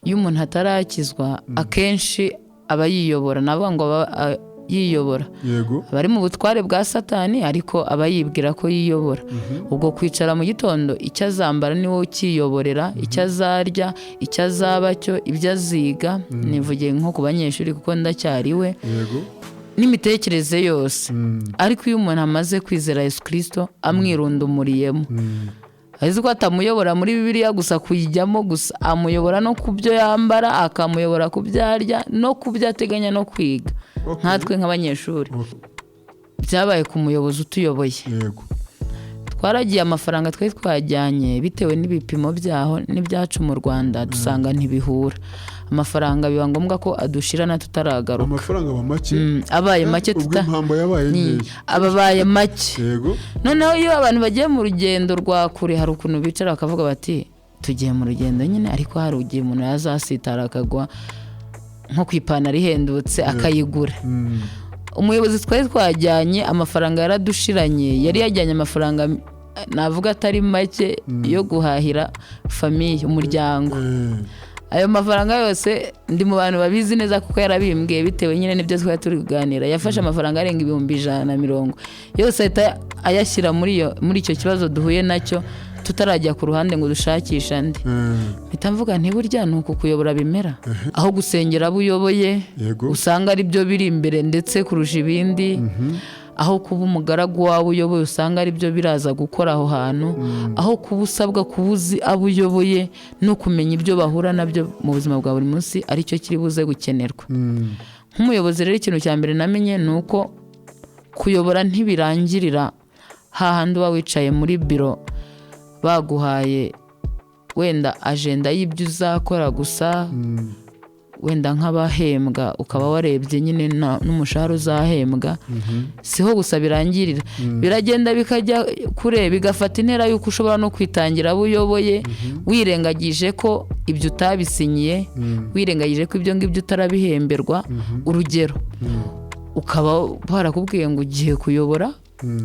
iyo umuntu atarakizwa akenshi aba yiyobora navuga ngo yiyobora bari mu butware bwa Satani ariko aba yibwira ko yiyobora ubwo kwicara mu gitondo icyo azambara ni wowe ukiyoborera icyo azarya icyo azaba cyo ibyo aziga nivugiye nko ku banyeshuri kuko ndacyariwe n'imitekerereze yose ariko iyo umuntu amaze kwizera Yesu Kristo amwirundumuriyemo azi ko atamuyobora muri Bibiliya gusa kuyijyamo gusa amuyobora no kubyo yambara akamuyobora kubyarya no kubyo ateganya no kwiga nkatwe nk'abanyeshuri byabaye ku muyobozi utuyoboye twaragiye amafaranga twari twajyanye bitewe n'ibipimo byaho n'ibyacu mu Rwanda dusanga ntibihura amafaranga biba ngombwa ko adushirana tutaragaruka amafaranga make abaye make ababaye make noneho iyo abantu bagiye mu rugendo rwa kure hari ukuntu bicara bakavuga bati tugiye mu rugendo nyine ariko hari ugiye umuntu yazasitara akagwa nko kwipantaro ihendutse akayigura umuyobozi twari twajyanye amafaranga yaradushiranye yari yajyanye amafaranga navuga atari make yo guhahira famiye umuryango ayo mafaranga yose ndi mu bantu babizi neza kuko yarabimbwiye bitewe nyine n'ibyo twari turi kuganira yafashe amafaranga arenga 150 yose ahita ayashyira muri icyo kibazo duhuye nacyo tutarajya ku ruhande ngo dushakisha ndi mpita mvuga nti burya nuko kuyobora bimera aho gusengera buyoboye usanga ari byo biri imbere ndetse kurusha ibindi aho kuba umugaragu wawe uyoboye usanga ari byo biraza gukora aho hantu aho kuba usabwa kubuzi abo uyoboye no kumenya ibyo bahura nabyo mu buzima bwa buri munsi ari cyo kiri buze gukenerwa nk'umuyobozi rero ikintu cya mbere namenye ni uko kuyobora ntibirangirira hahandi uba wicaye muri biro baguhaye wenda agenda y'ibyo uzakora gusa wenda nk'abahembwa ukaba warebye nyine n'umushahara uzahembwa siho gusa birangirira biragenda bikajya kure bigafata intera yuko ushobora no kwitangira abo uyoboye wirengagije ko ibyo utabisinyiye wirengagije ko ibyo ngibyo utarabihemberwa urugero ukaba barakubwiye ngo ugiye kuyobora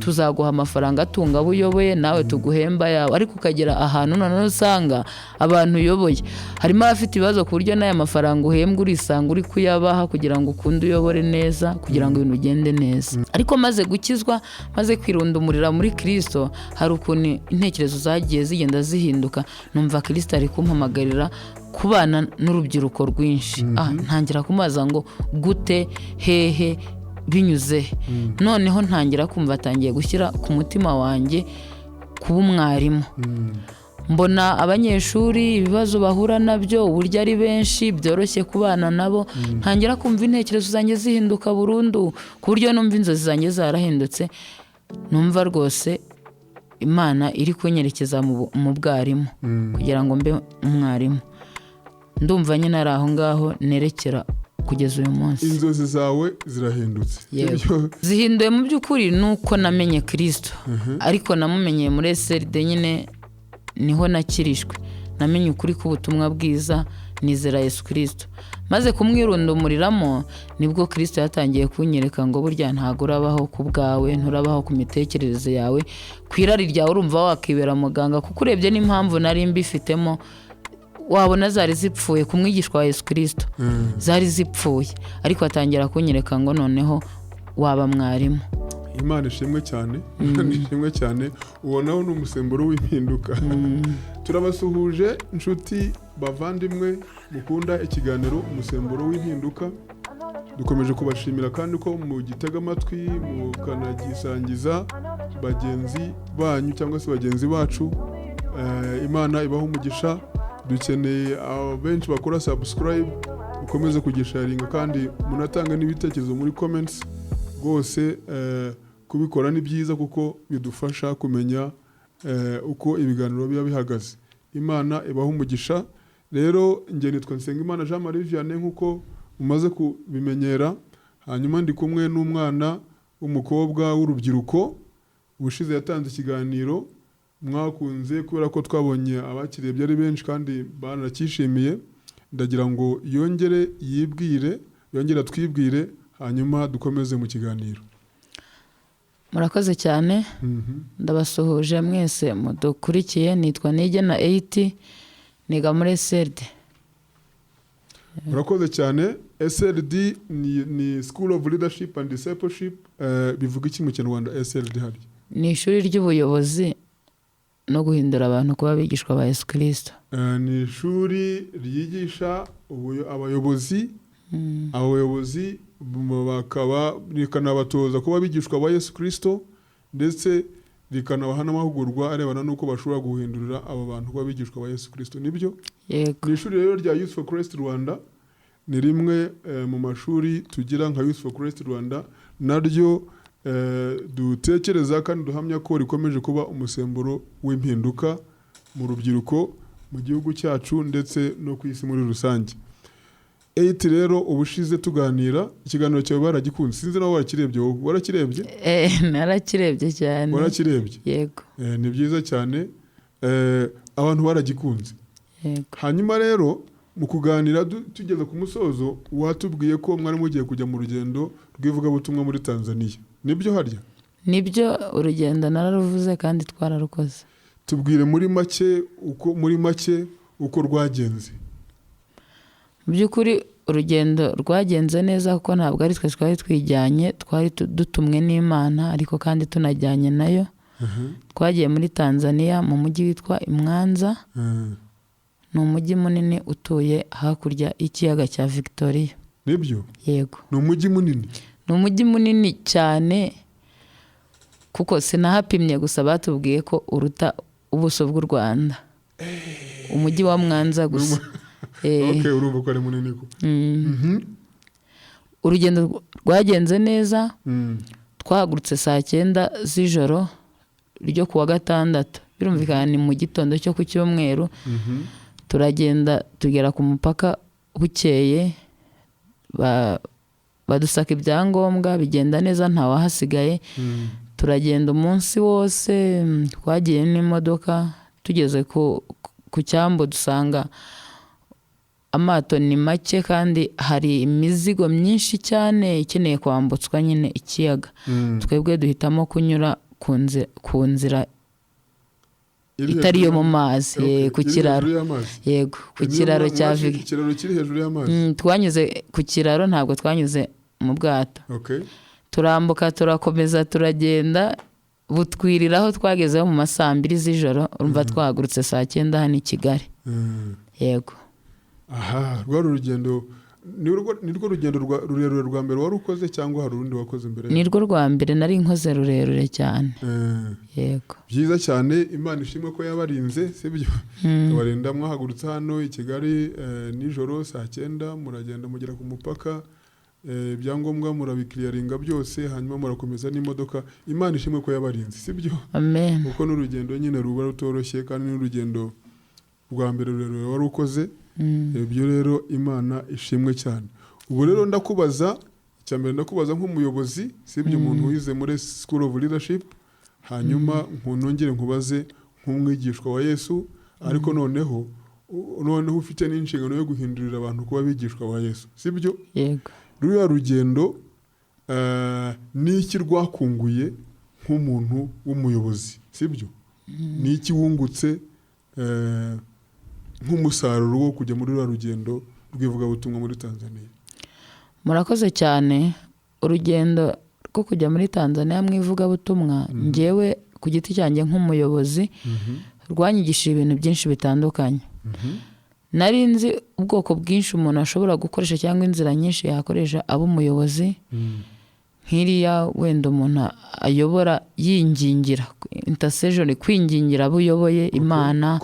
tuzaguha amafaranga atunga abo uyoboye nawe tuguhemba yawe ariko ukagera ahantu none usanga abantu uyoboye harimo abafite ibibazo ku buryo n'aya mafaranga uhembwa urisanga uri kuyabaha kugira ngo ukunde uyobore neza kugira ngo ibintu bigende neza ariko maze gukizwa maze kwirundumurira muri Kristo hari ukuntu intekerezo zagiye zigenda zihinduka numva Kristo ari kumpamagarira kubana n'urubyiruko rwinshi ntangira kumaza ngo gute hehe binyuze noneho ntangira kumva atangiye gushyira ku mutima wanjye kuba umwarimu mbona abanyeshuri ibibazo bahura nabyo uburyo ari benshi byoroshye kubana nabo ntangira kumva intekerezo zanjye zihinduka burundu ku buryo numva inzozi zanjye zarahindutse numva rwose Imana iri kunyerekeza mu bwarimu kugira ngo mbe umwarimu ndumva nyine ari aho ngaho nerekera kugeza uyu munsi inzozi zawe zirahindutse zihinduye mu by'ukuri nuko namenye Kristo ariko namumenyeye muri SLD nyine niho nakirishwe namenye ukuri k'ubutumwa bwiza nizera Yesu Kristo maze kumwirundumuriramo nibwo Kristo yatangiye kunyereka ngo burya ntago urabaho ku bwawe nturabaho ku mitekerereze yawe kwirari ryawe urumva wakibera muganga kuko urebye n'impamvu nari mbifitemo wabona zari zipfuye ku mwigishwa wa Yesu Kristo zari zipfuye ariko atangira kunyereka ngo noneho waba mwarimu Imana ishimwe cyane ishimwe cyane ubonaho n'umusemburo w'impinduka turabasuhuje inshuti bavandimwe mukunda ikiganiro umusemburo w'impinduka dukomeje kubashimira kandi ko mu gitega amatwi mukanagisangiza bagenzi banyu cyangwa se bagenzi bacu Imana ibaho umugisha dukeneye benshi bakora subscribe ukomeze kugisharinga kandi munatanga n'ibitekerezo muri comments rwose kubikora ni byiza kuko bidufasha kumenya uko ibiganiro biba bihagaze Imana ibaho umugisha rero nge nitwa Nsengimana Jean Marie Vianney nkuko umaze kubimenyera hanyuma ndi kumwe n'umwana w'umukobwa w'urubyiruko ubushize yatanze ikiganiro mwakunze kubera ko twabonye abakirebye ari benshi kandi barakishimiye ndagira ngo yongere twibwire hanyuma dukomeze mu kiganiro murakoze cyane ndabasuhuje mwese mudukurikiye nitwa Nigena 8 niga muri SLD urakoze cyane. SLD ni School of Leadership and Discipleship. Bivuga iki mu Kinyarwanda SLD hari? ni ishuri ry'ubuyobozi no guhindura abantu kuba abigishwa ba Yesu Kristo. Ni ishuri ryigisha abayobozi bakaba rikanabatoza kuba abigishwa ba Yesu Kristo, ndetse rikanabaha n'amahugurwa arebana n'uko bashobora guhindurira aba bantu kuba abigishwa ba Yesu Kristo. Nibyo? Yego. Ni ishuri rero rya Youth for Christ Rwanda, ni rimwe mu mashuri tugira nka Youth for Christ Rwanda, naryo dutekereza kandi duhamya ko rikomeje kuba umusemburo w'impinduka mu rubyiruko mu gihugu cyacu ndetse no ku isi muri rusange. 8 rero ubushize tuganira, ikiganiro cyawe baragikunze, sinzi nawe warakirebye. Wowe warakirebye? Narakirebye cyane. Warakirebye? Yego. Ni byiza cyane, abantu baragikunze. Yego. Hanyuma rero mu kuganira tugeze ku musozo, watubwiye ko mwari mugiye kujya mu rugendo rw'ivugabutumwa muri Tanzania. Nibyo harya? Nibyo, urugendo nararuvuze kandi twararukoze. Tubwire muri make uko rwagenze. Mu by'ukuri urugendo rwagenze neza kuko ntabwo ari twe twari twijyanye, twari dutumwe n'Imana ariko kandi tunajyanye nayo. Twagiye muri Tanzania mu mujyi witwa Mwanza. Ni umujyi munini utuye hakurya y'ikiyaga cya Victoria. Nibyo? Yego. Ni umujyi munini? Ni umujyi munini cyane kuko sinahapimye, gusa batubwiye ko uruta ubuso bw'u Rwanda. Umujyi wa Mwanza gusa. Okay, urumva ko ari munini ko. Urugendo rwagenze neza. Twahagurutse saa 9 z'ijoro ryo kuwa gatandatu. Birumvikana ni mu gitondo cyo ku Cyumweru. Turagenda tugera ku mupaka bukeye, badusaka ibyangombwa bigenda neza, nta wahasigaye. Turagenda umunsi wose, twagiye n'imodoka. Tugeze ku cyambo dusanga amato ni make kandi hari imizigo myinshi cyane ikeneye kwambutswa nyine ikiyaga. Twebwe duhitamo kunyura ku nzira itari yo mu mazi, ku kiraro. Yego, ku kiraro cya Victoria. Ikiraro kiri hejuru y'amazi. Twanyuze ku kiraro, ntabwo twanyuze mu bwato. Turambuka turakomeza turagenda, butwiriraho twagezeho mu masaa 2 z'ijoro. Urumva twahagurutse saa 9 hano i Kigali. Yego. Aha, rwa rugendo nirwo rugendo rurerure rwa mbere wari ukoze cyangwa hari urundi wakoze mbere? Nirwo rwa mbere nari nkoze rurerure cyane. Yego. Byiza cyane, Imana ishimwe ko yabarinze, sibyo? Barinda mwahagurutse hano i Kigali nijoro saa 9, muragenda mugera ku mupaka, ibyangombwa murabikiriyaringa byose, hanyuma murakomeza n'imodoka. Imana ishimwe ko yabarinze, sibyo? Amen. Kuko n'urugendo nyine ruba rutoroshye kandi n'urugendo rwa mbere rurerure wari ukoze. Ibyo rero Imana ishimwe cyane. Ubu rero ndakubaza nk'umuyobozi, sibyo, umuntu wize muri School of Leadership, hanyuma nkunongere nkubaze nk'umwigishwa wa Yesu, ariko noneho ufite n'inshingano yo guhindurira abantu kuba abigishwa ba Yesu, sibyo? Yego. Ruriya rugendo n'iki rwakunguye nk'umuntu w'umuyobozi, sibyo? N'iki wungutse nk'umusaruro wo kujya muri ruriya rugendo rw'ivugabutumwa muri Tanzania? Murakoze cyane. Urugendo rwo kujya muri Tanzania mu ivugabutumwa, njyewe ku giti cyanjye nk'umuyobozi, rwanyigishije ibintu byinshi bitandukanye. Nari nzi ubwoko bwinshi umuntu ashobora gukoresha cyangwa inzira nyinshi yakoresha aba umuyobozi. Nk'iriya wenda umuntu ayobora yingingira, intercession, kwingingira abo uyoboye Imana.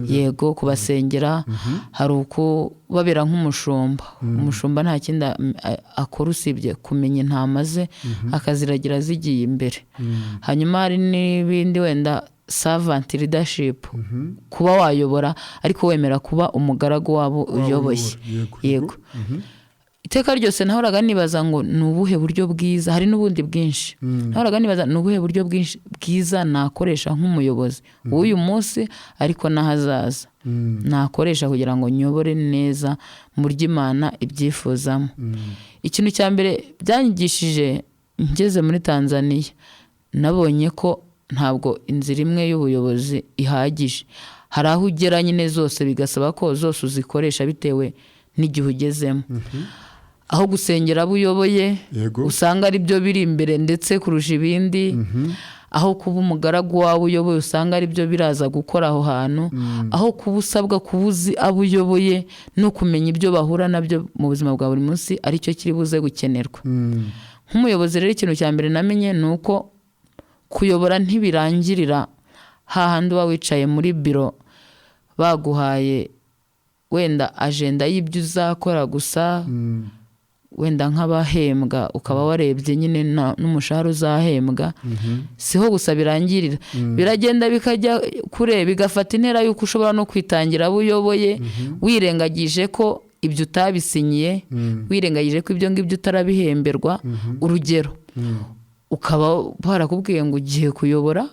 Yego, kubasengera. Hari uko babera nk'umushumba. Umushumba nta kindi akora usibye kumenya intama ze, akaziragira zigiye imbere. Hanyuma hari n'ibindi wenda servant leadership, kuba wayobora ariko wemera kuba umugaragu wabo uyoboye. Yego. Iteka ryose nahoraga nibaza ngo ni ubuhe buryo bwiza, hari n'ubundi bwinshi. Nahoraga nibaza ni ubuhe buryo bwiza nakoresha nk'umuyobozi w'uyu munsi ariko n'ahazaza. Nakoresha kugira ngo nyobore neza mu buryo Imana ibyifuzamo. Ikintu cya mbere byanyigishije ngeze muri Tanzania, nabonye ko ntabwo inzira imwe y'ubuyobozi ihagije. Hari aho ugera nyine zose bigasaba ko zose uzikoresha bitewe n'igihe ugezemo. Aho gusengera abo uyoboye Yego. usanga ari byo biri imbere ndetse kurusha ibindi. Aho kuba umugaragu wawe uyoboye usanga ari byo biraza gukora aho hantu. Aho kuba usabwa kubuzi abo uyoboye no kumenya ibyo bahura nabyo mu buzima bwa buri munsi aricyo kiri buze gukenerwa. Nk'umuyobozi rero ikintu cya mbere namenye ni uko kuyobora ntibirangirira hahandi uba wicaye muri biro baguhaye wenda ajenda y'ibyo uzakora gusa, wenda nk'abahembwa ukaba warebye nyine n'umushahara uzahembwa. Siho gusa birangirira, biragenda bikajya kure, bigafata intera y'uko ushobora no kwitangira abo uyoboye wirengagije ko ibyo utabisinyiye, wirengagije ko ibyo ngibyo utarabihemberwa. Urugero, ukaba barakubwiye ngo ugiye kuyobora,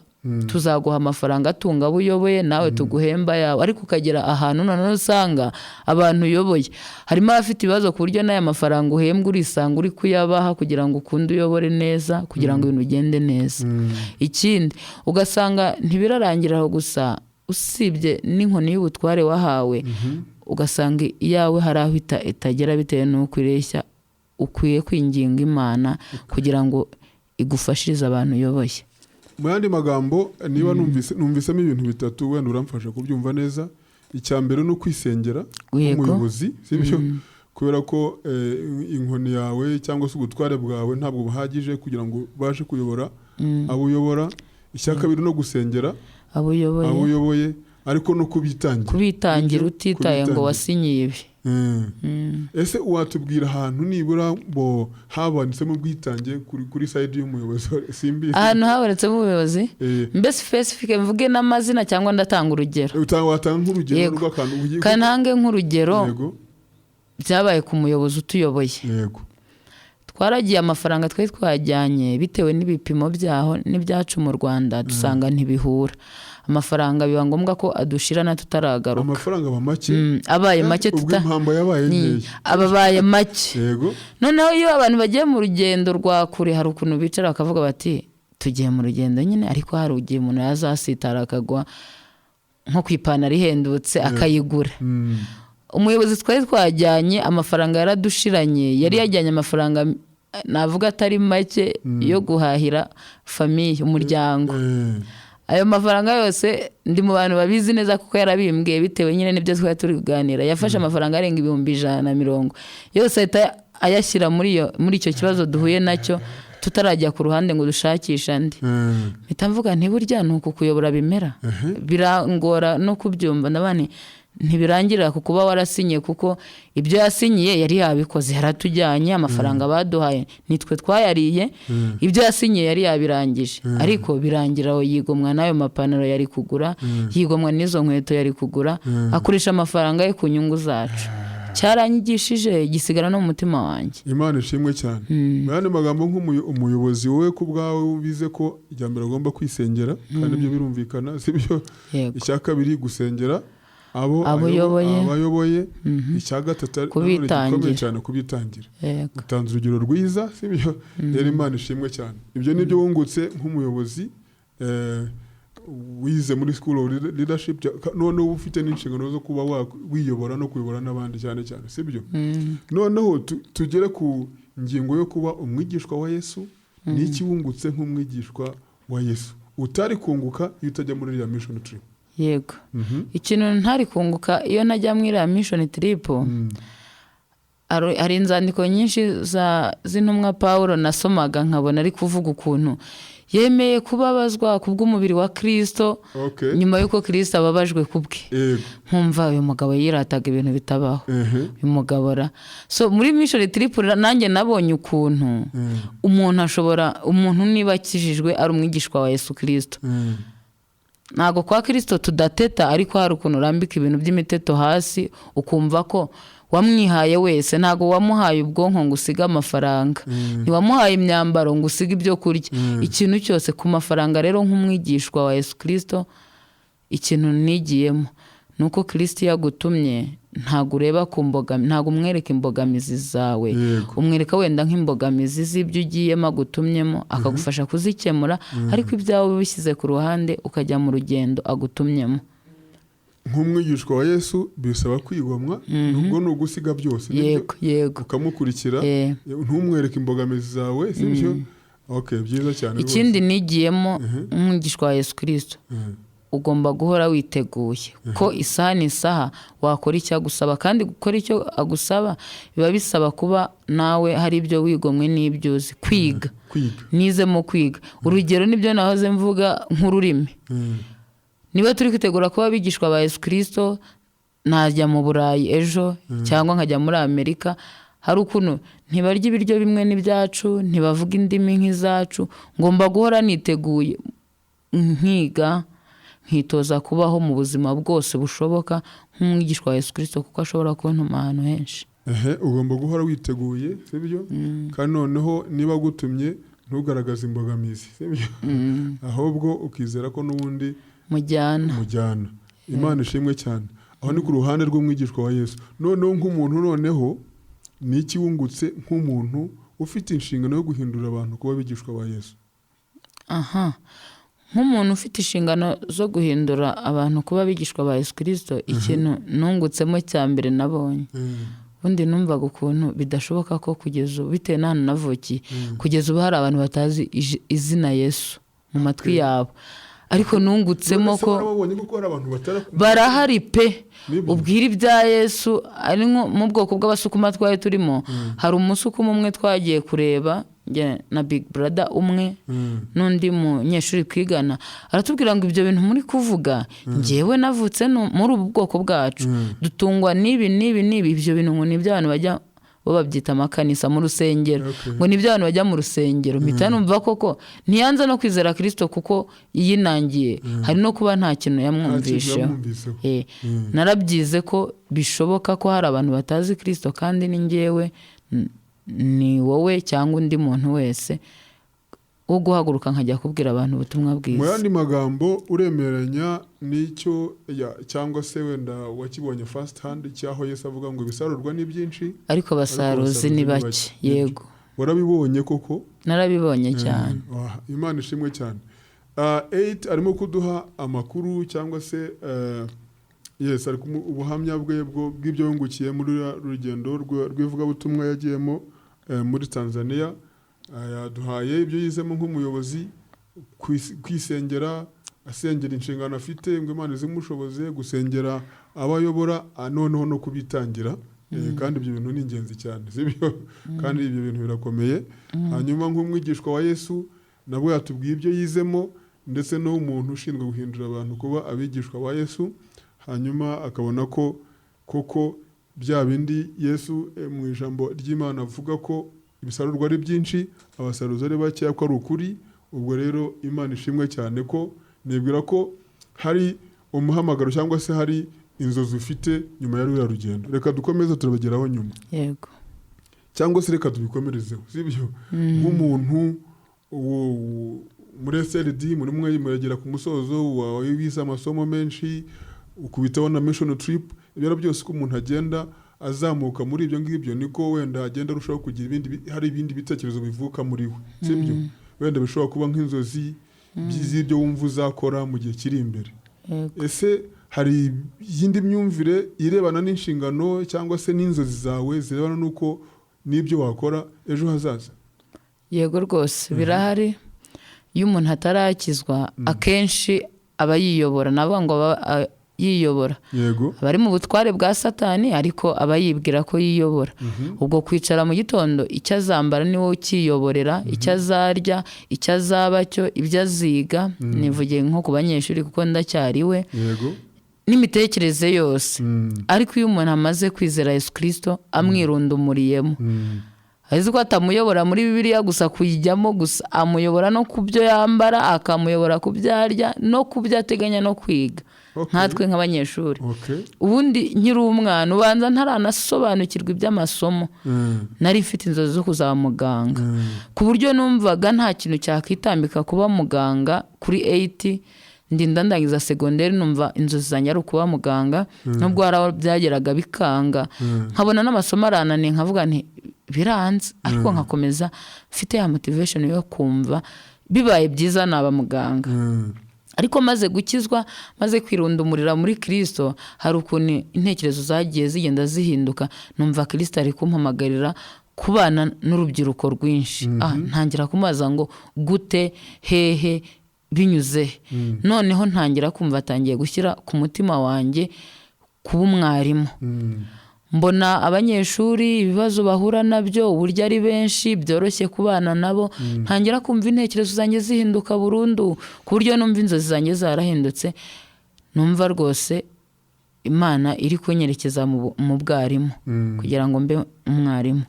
tuzaguha amafaranga atunga abo uyoboye nawe tuguhemba yawe, ariko ukagera ahantu noneho usanga abantu uyoboye harimo abafite ibibazo ku buryo n'aya mafaranga uhembwa urisanga uri kuyabaha kugira ngo ukunde uyobore neza, kugira ngo ibintu bigende neza. Ikindi ugasanga ntibirarangira aho gusa, usibye n'inkoni y'ubutware wahawe ugasanga iyawe hari aho itagera bitewe n'uko ireshya. Ukwiye kwinginga Imana kugira ngo igufashirize abantu uyoboye. Mu yandi magambo, niba numvisemo ibintu bitatu wenda uramfasha kubyumva neza. Icya mbere no kwisengera nk'umuyobozi, sibyo? Kubera ko inkoni yawe cyangwa se ubutware bwawe ntabwo buhagije kugira ngo ubashe kuyobora abo uyobora. Icya kabiri no gusengera abo uyoboye, ariko no kubitangira utitaye ngo wasinyiye ibi. Ese watubwira ahantu nibura bo habonetsemo ubwitange kuri side y'umuyobozi? Simbizi ahantu habonetsemo ubuyobozi mbese specific mvuge n'amazina cyangwa ndatanga urugero? Watanga nk'urugero rw'akantu ugiye kanange nk'urugero byabaye ku muyobozi utuyoboye. Yego. Twaragiye amafaranga twari twajyanye bitewe n'ibipimo byaho n'ibyacu mu Rwanda dusanga ntibihura. Amafaranga biba ngombwa ko adushirana tutaragaruka. Amafaranga make abaye make impamba yabaye nkeya, ababaye make. Yego. Noneho iyo abantu bagiye mu rugendo rwa kure hari ukuntu bicara bakavuga bati tugiye mu rugendo nyine, ariko hari ugiye umuntu yazasitara akagwa nko ku ipantaro ihendutse akayigura. Umuyobozi twari twajyanye amafaranga yaradushiranye, yari yajyanye amafaranga navuga atari make yo guhahira famiye, umuryango. Ayo mafaranga yose ndi mu bantu babizi neza kuko yarabimbwiye bitewe nyine n'ibyo twari turi kuganira. Yafashe amafaranga arenga 150 yose ahita ayashyira muri icyo kibazo duhuye nacyo, tutarajya ku ruhande ngo dushakisha andi. Mpita mvuga nti burya nuko kuyobora bimera. Birangora no kubyumva, ndabane ntibirangirira ku kuba warasinye, kuko ibyo yasinyiye yari yabikoze, yaratujyanye amafaranga baduhaye nitwe twayariye. Ibyo yasinyiye yari yabirangije, ariko birangira aho yigomwa n'ayo mapantaro yari kugura, yigomwa n'izo nkweto yari kugura, akoresha amafaranga ye ku nyungu zacu. Cyaranyigishije gisigara no mu mutima wanjye. Imana ishimwe cyane. Mu yandi magambo, nk'umuyobozi wowe ku bwawe ubize ko ijya mbere agomba kwisengera, kandi ibyo birumvikana, sibyo? Icya kabiri gusengera abo abayoboye. Icya gatatu gikomeye cyane kubitangira. Utanze urugero rwiza, sibyo? Rero Imana ishimwe cyane. Ibyo nibyo wungutse nk'umuyobozi wize muri school of leadership, noneho ufite n'inshingano zo kuba wiyobora no kuyobora n'abandi cyane cyane, sibyo? Noneho tugere ku ngingo yo kuba umwigishwa wa Yesu. N'iki wungutse nk'umwigishwa wa Yesu utari kunguka iyo utajya muri iriya mission trip? Yego. Ikintu ntari kunguka iyo najya muri iriya mission trip, hari inzandiko nyinshi z'intumwa Pawulo nasomaga nkabona ari kuvuga ukuntu yemeye kubabazwa kubw'umubiri wa Kristo, nyuma yuko Kristo ababajwe kubwe. Nkumva uyu mugabo yirataga ibintu bitabaho, bimugabora. So muri mission trip nanjye nabonye ukuntu umuntu niba akijijwe ari umwigishwa wa Yesu Kristo. Ntago kwa Kristo tudateta, ariko hari ukuntu urambika ibintu by'imiteto hasi ukumva ko wamwihaye wese. Ntago wamuhaye ubwonko ngo usige amafaranga, ntiwamuhaye imyambaro ngo usige ibyo kurya. Ikintu cyose ku mafaranga. Rero nk'umwigishwa wa Yesu Kristo, ikintu nigiyemo nuko Kristo yagutumye ntago ureba ku mbogamizi, ntago umwereka imbogamizi zawe, umwereka wenda nk'imbogamizi z'ibyo ugiyemo agutumyemo, akagufasha kuzikemura, ariko ibyawe bishyize ku ruhande ukajya mu rugendo agutumyemo. nk'umwigishwa wa Yesu bisaba kwigomwa nubwo ni ugusiga byose yego ukamukurikira ntumwereke imbogamizi zawe sibyo byiza cyane ikindi nigiyemo nk'umwigishwa wa Yesu Kristo ugomba guhora witeguye ko isaha n'isaha wakora icyo agusaba kandi gukora icyo agusaba biba bisaba kuba nawe hari ibyo wigomwe n'ibyo uzi kwiga nizemo kwiga urugero nibyo nahoze mvuga nk'ururimi niba turi kwitegura kuba abigishwa ba Yesu Kristo najya mu Burayi ejo cyangwa nkajya muri Amerika hari ukuntu ntibarya ibiryo bimwe n'ibyacu ntibavuga indimi nk'izacu ngomba guhora niteguye nkiga nkitoza kubaho mu buzima bwose bushoboka nk'umwigishwa wa Yesu Kristo kuko ashobora kuntuma ahantu henshi ugomba guhora witeguye sibyo kandi noneho niba gutumye ntugaragaze imbogamizi sibyo ahubwo ukizera ko n'ubundi mujyana Imana ishimwe cyane aho ni ku ruhande rw'umwigishwa wa Yesu noneho nk'umuntu noneho ni iki wungutse nk'umuntu ufite inshingano yo guhindura abantu kuba abigishwa ba Yesu nk'umuntu ufite inshingano zo guhindura abantu kuba abigishwa ba Yesu Kristo ikintu nungutsemo cya mbere nabonye ubundi numvaga ukuntu bidashoboka ko kugeza ubu bitewe n'ahantu navukiye kugeza ubu hari abantu batazi izina Yesu mu matwi yabo ariko nungutsemo ko barahari pe ubwira ibya Yesu ari nko mu bwoko bw'abasukuma twaye turimo hari umusukuma umwe twagiye kureba na Big Brother umwe n'undi munyeshuri twigana aratubwira ngo ibyo bintu muri kuvuga njyewe navutse muri ubu bwoko bwacu dutungwa n'ibi ibyo bintu ngo ni iby'abantu bajya bo babyita amakanisa mu rusengero ngo ni iby'abantu bajya mu rusengero mpita numva koko ntiyanze no kwizera Kristo kuko yinangiye hari no kuba nta kintu yamwumvisheho narabyize ko bishoboka ko hari abantu batazi Kristo kandi ni njyewe ni wowe cyangwa undi muntu wese wo guhaguruka nkajya kubwira abantu ubutumwa bwiza mu yandi magambo uremeranya n'icyo cyangwa se wenda wakibonye first hand cyaho Yesu avuga ngo ibisarurwa ni byinshi ariko abasaruzi ni bake yego warabibonye koko narabibonye cyane Imana ishimwe cyane 8 arimo kuduha amakuru cyangwa se Yes ari ubuhamya bw'ibyo yungukiye muri rugendo rw'ivugabutumwa yagiyemo muri Tanzania yaduhaye ibyo yizemo nk'umuyobozi kwisengera asengera inshingano afite ngo Imana izimushoboze gusengera abayobora noneho no kubitangira kandi ibyo bintu ni ingenzi cyane sibyo kandi ibyo bintu birakomeye hanyuma nk'umwigishwa wa Yesu nabwo yatubwiye ibyo yizemo ndetse no umuntu ushinzwe guhindura abantu kuba abigishwa ba Yesu hanyuma akabona ko koko bya bindi Yesu mu ijambo ry'Imana avuga ko ibisarurwa ari byinshi abasaruzi ari bake ko ari ukuri ubwo rero Imana ishimwe cyane ko nibwira ko hari umuhamagaro cyangwa se hari inzozi ufite nyuma ya ruriya rugendo reka dukomeze turabageraho nyuma yego cyangwa se reka tubikomerezeho sibyo nk'umuntu muri SLD muri mwe muragera ku musozo wawe wize amasomo menshi ukubitaho na mission trip ibyo byose ko umuntu agenda azamuka muri ibyo ngibyo niko wenda agenda arushaho kugira hari ibindi bitekerezo bivuka muri we sibyo wenda bishobora kuba nk'inzozi by'ibyo wumva uzakora mu gihe kiri imbere ese hari yindi myumvire irebana n'inshingano cyangwa se n'inzozi zawe zirebana nuko n'ibyo wakora ejo hazaza yego rwose birahari iyo umuntu atarakizwa akenshi aba yiyobora nabo ngo yiyobora abari mu butware bwa Satani ariko aba yibwira ko yiyobora ubwo kwicara mu gitondo icyo azambara ni wowe ukiyoborera icyo azarya icyo azaba cyo ibyo aziga nivugiye nko ku banyeshuri kuko ndacyariwe n'imitekerereze yose ariko iyo umuntu amaze kwizera Yesu Kristo amwirundumuriyemo azi ko atamuyobora muri Bibiliya gusa kuyijyamo gusa amuyobora no kubyo yambara akamuyobora kubyarya no kubyo ateganya no kwiga nkatwe nk'abanyeshuri ubundi nkiri umwana ubanza ntaranasobanukirwa iby'amasomo nari mfite inzozi zo kuzaba muganga ku buryo numvaga nta kintu cyakwitambika kuba muganga kuri 8 ndinda ndangiza segonderi numva inzozi zanjye ari ukuba muganga nubwo hari aho byageraga bikanga nkabona n'amasomo arananiye nkavuga nti biranze ariko nkakomeza mfite ya motivation yo kumva bibaye byiza naba muganga ariko maze gukizwa, maze kwirundumurira muri Kristo, hari ukuntu intekerezo zagiye zigenda zihinduka, numva Kristo ari kumpamagarira kubana n'urubyiruko rwinshi. Ntangira kumubaza ngo gute, hehe, binyuze. Noneho ntangira kumva atangiye gushyira ku mutima wanjye kuba umwarimu. Mbona abanyeshuri ibibazo bahura nabyo, uburyo ari benshi, byoroshye kubana nabo. Ntangira kumva intekerezo zanjye zihinduka burundu, ku buryo numva inzozi zanjye zarahindutse. Numva rwose Imana iri kunyerekeza mu bwarimu kugira ngo mbe umwarimu.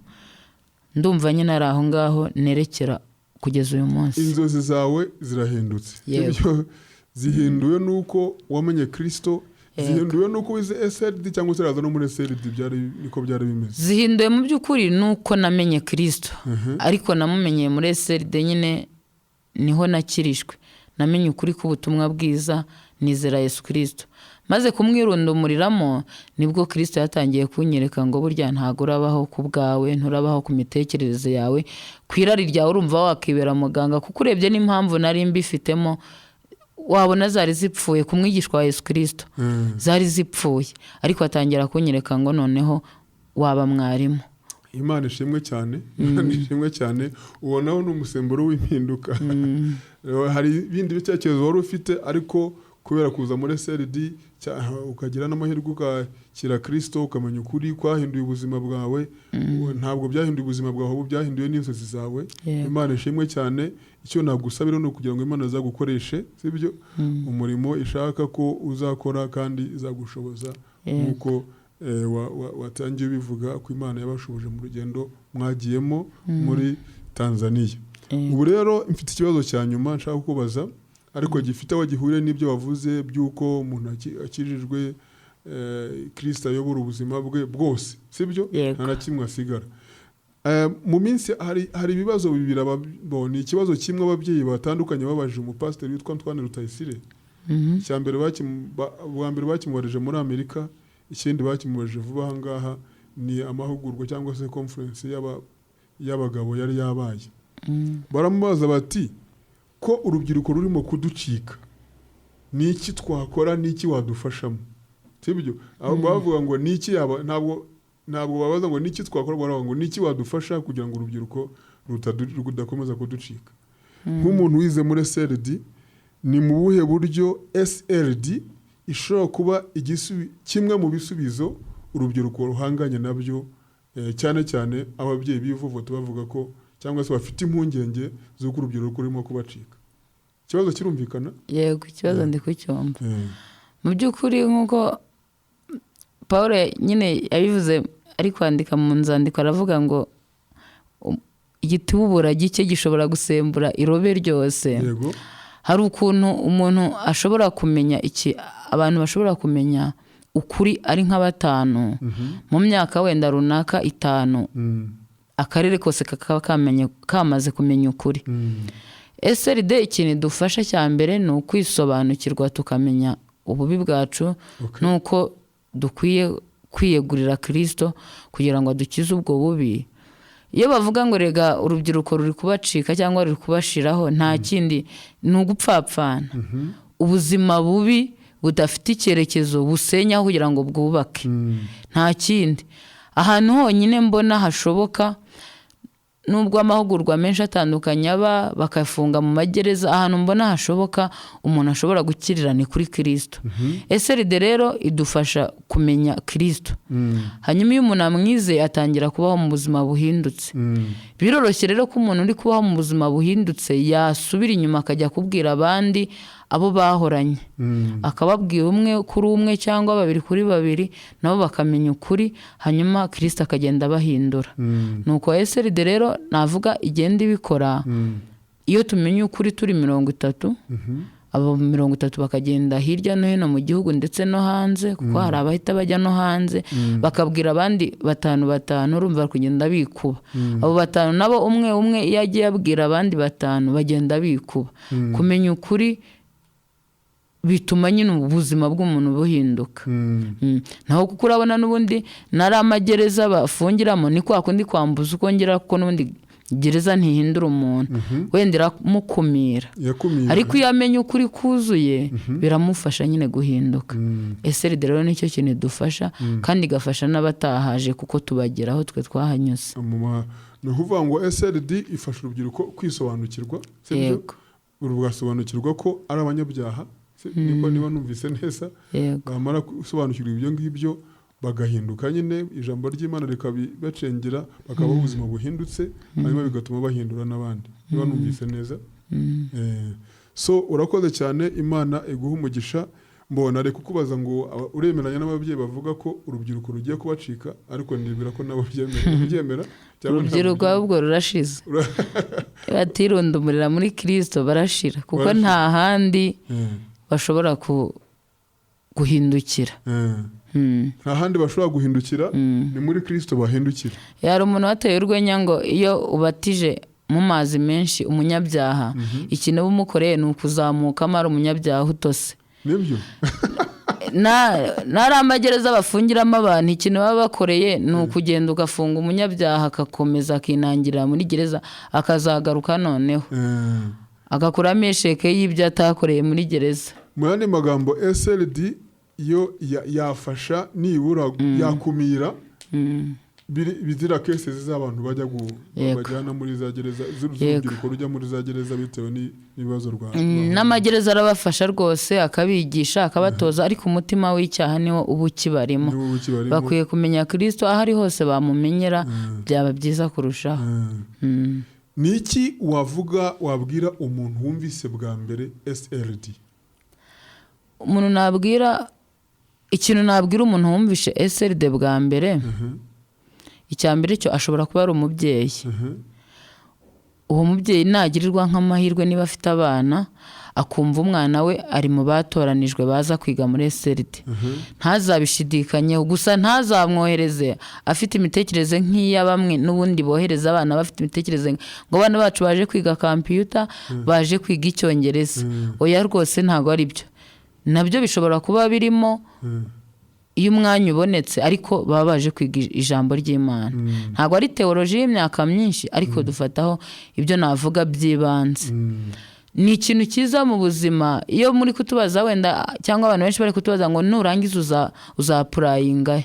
Ndumva nyine ari aho ngaho nerekera kugeza uyu munsi. Inzozi zawe zirahindutse. Ibyo zihinduwe nuko wamenye Kristo, zihinduwe nuko wize SLD cyangwa se raza no muri SLD niko byari bimeze. Zihinduwe mu by'ukuri nuko namenye Kristo. Ariko namumenyeye muri SLD nyine niho nakirishwe. Namenye ukuri k'ubutumwa bwiza, nizera Yesu Kristo. Maze kumwirundumuriramo nibwo Kristo yatangiye kunyereka ngo burya ntago urabaho ku bwawe, nturabaho ku mitekerereze yawe, kwirari ryawe urumva wakibera muganga, kuko urebye n'impamvu nari mbifitemo wabona zari zipfuye ku mwigishwa wa Yesu Kristo. Zari zipfuye, ariko atangira kunyereka ngo noneho waba mwarimu. Imana ishimwe cyane. Imana ishimwe cyane. Ubonaho n'umusemburo w'impinduka. Hari ibindi bitekerezo wari ufite, ariko kubera kuza muri SLD ukagira n'amahirwe ukakira Kristo, ukamenya ukuri kwahinduye ubuzima bwawe. Ntabwo byahinduye ubuzima bwawe, ahubwo byahinduye n'inzozi zawe. Imana ishimwe cyane. Icyo nagusabira ni ukugira ngo Imana izagukoreshe, sibyo, umurimo ishaka ko uzakora, kandi izagushoboza nk'uko watangiye bivuga ko Imana yabashubuje mu rugendo mwagiyemo muri Tanzania. Ubu rero mfite ikibazo cya nyuma nshaka kubaza, ariko gifite aho gihuriye n'ibyo wavuze by'uko umuntu akijijwe, Kristo ayobora ubuzima bwe bwose, sibyo, nta na kimwe asigara. Mu minsi hari ibibazo bibiri ababona. Ikibazo kimwe ababyeyi batandukanye babaje umupasiteri witwa Antoine Rutayisire. Bwa mbere bakimubarije muri Amerika, ikindi bakimubarije vuba aha ngaha ni amahugurwa cyangwa se conference y'abagabo yari yabaye. Baramubaza bati ko urubyiruko rurimo kuducika, ni iki twakora, ni iki wadufashamo, sibyo? Abo bavuga ngo ni iki yaba, ntabwo babaza ngo ni iki twakora, baravuga ngo ni iki wadufasha kugira ngo urubyiruko rudakomeza kuducika. Nk'umuntu wize muri SLD, ni mu buhe buryo SLD ishobora kuba kimwe mu bisubizo urubyiruko ruhanganye nabyo, cyane cyane ababyeyi bivuvota bavuga ko cyangwa se bafite impungenge z'uko urubyiruko rurimo kubacika? Ikibazo kirumvikana? Yego, ikibazo ndi kucyumva. Mu by'ukuri nk'uko Paul nyine yabivuze ari kwandika mu nzandiko, aravuga ngo igitubura gike gishobora gusembura irobe ryose. Yego. Hari ukuntu umuntu ashobora kumenya abantu bashobora kumenya ukuri ari nka batanu mu myaka wenda runaka 5. Akarere kose kakaba kamaze kumenya ukuri. SLD ikintu dufasha cya mbere ni ukwisobanukirwa, tukamenya ububi bwacu, nuko dukwiye kwiyegurira Kristo kugira ngo adukize ubwo bubi. Iyo bavuga ngo rega urubyiruko ruri kubacika cyangwa ruri kubashiraho, nta kindi ni ugupfapfana. Ubuzima bubi budafite icyerekezo busenya kugira ngo bwubake, nta kindi. Ahantu honyine mbona hashoboka, nubwo amahugurwa menshi atandukanye bakafunga mu magereza, ahantu mbona hashoboka umuntu ashobora gukirira ni kuri Kristo. SLD rero idufasha kumenya Kristo. Hanyuma iyo umuntu amwizeye atangira kubaho mu buzima buhindutse. Biroroshye rero ko umuntu uri kubaho mu buzima buhindutse yasubira inyuma akajya kubwira abandi abo bahoranye, akababwira umwe kuri umwe cyangwa 2 kuri 2, nabo bakamenya ukuri, hanyuma Kristo akagenda bahindura. Nuko SLD rero navuga igenda ibikora. Iyo tumenye ukuri turi 30, abo 30 bakagenda hirya no hino mu gihugu ndetse no hanze, kuko hari abahita bajya no hanze bakabwira abandi 5, urumva kugenda bikuba. Abo 5 nabo umwe iyo agiye abwira abandi 5 bagenda bikuba. Kumenya ukuri bituma nyine ubuzima bw'umuntu buhinduka. Naho kuko urabona n'ubundi nari amagereza bafungiramo, ni kwa kundi kwambuza ukongera, kuko n'ubundi gereza ntihindura umuntu wenda iramukumira ariko iyo amenye ukuri kuzuye biramufasha nyine guhinduka. SLD rero nicyo kintu idufasha kandi igafasha n'abatahaje kuko tubageraho twe twahanyuze. Ni ukuvuga ngo SLD ifasha urubyiruko kwisobanukirwa, rugasobanukirwa ko ari abanyabyaha, niba numvise neza, bamara gusobanukirwa ibyo ngibyo bagahinduka nyine ijambo ry'Imana rikabibacengera bakaba ubuzima buhindutse, hanyuma bigatuma bahindura n'abandi, niba numvise neza. So urakoze cyane, Imana iguha umugisha. Mbona reka kukubaza ngo uremeranya n'ababyeyi bavuga ko urubyiruko rugiye kubacika, ariko nibwira ko nabo byemera urubyiruko ahubwo rurashize batirundumurira muri Kristo barashira kuko nta handi bashobora guhindukira. Nta handi bashobora guhindukira, ni muri Kristo bahindukira. Yari umuntu wateye urwenya ngo iyo ubatije mu mazi menshi umunyabyaha ikintu umukoreye ni ukuzamuka amara umunyabyaha utose. Nibyo. Nari amagereza bafungiramo abantu, ikintu baba bakoreye ni ukugenda ugafunga umunyabyaha akakomeza akinangirira muri gereza akazagaruka noneho agakuramo isheke y'ibyo atakoreye muri gereza. Mu yandi magambo SLD yo yafasha nibura yakumira bizira kese z'abantu bajyana muri za gereza z'urubyiruko rujya muri za gereza bitewe n'ibibazo rwanda. N'amagereza arabafasha rwose akabigisha akabatoza, ariko umutima w'icyaha niwo uba ukibarimo. Bakwiye kumenya Kristo aho ari hose bamumenyera, byaba byiza kurushaho. Ni iki wabwira umuntu wumvise bwa mbere SLD? Ikintu nabwira umuntu wumvishe SLD bwa mbere, icyambere cyo ashobora kuba ari umubyeyi. Uwo mubyeyi nagirirwa nk'amahirwe niba afite abana akumva umwana we ari mu batoranijwe baza kwiga muri SLD, ntazabishidikanyeho, gusa ntazamwohereze afite imitekerereze nk'iya bamwe n'ubundi bohereza abana bafite imitekerereze ngo abana bacu baje kwiga computer, baje kwiga icyongereza. Oya rwose ntago ari byo. Nabyo bishobora kuba birimo iyo umwanya ubonetse, ariko baba baje kwiga ijambo ry'Imana. Ntago ari teoloji y'imyaka myinshi, ariko dufataho ibyo navuga by'ibanze. Ni ikintu cyiza mu buzima iyo muri kutubaza wenda, cyangwa abantu benshi bari kutubaza ngo nurangiza uzapurayinga.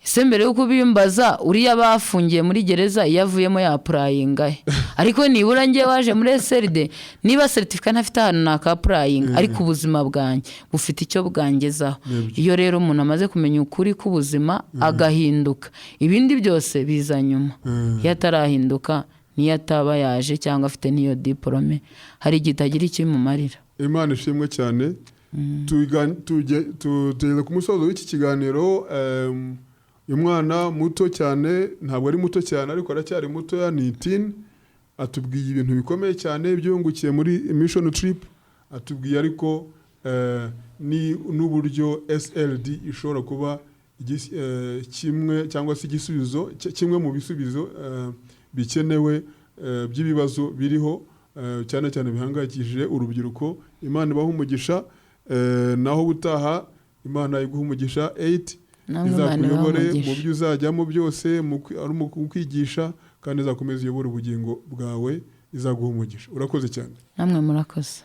Se mbere yuko bimbaza uriya bafungiye muri gereza yavuyemo yapurayinga, ariko nibura ngiye waje muri SLD niba certificate ntafite ahantu nakapurayinga, ariko ubuzima bwanjye bufite icyo bwangezaho. Iyo rero umuntu amaze kumenya ukuri k'ubuzima agahinduka, ibindi byose biza nyuma. Iyo atarahinduka niyo ataba yaje cyangwa afite niyo diplome, hari igitagira ikimumarira. Imana ishimwe cyane. Tugeze ku musozo w'iki kiganiro. Umwana muto cyane, ntabwo ari muto cyane ariko aracyari muto, ni teen, atubwiye ibintu bikomeye cyane byungukiye muri mission trip. Atubwiye ariko n'uburyo SLD ishobora kuba kimwe cyangwa se igisubizo kimwe mu bisubizo bikenewe by'ibibazo biriho cyane cyane bihangayikishije urubyiruko. Imana ibaha umugisha, naho ubutaha Imana iguha umugisha 8 izakuyobore mu byo uzajyamo byose, ari mu kwigisha, kandi izakomeza iyobora ubugingo bwawe, izaguha umugisha. Urakoze cyane. Namwe murakoze.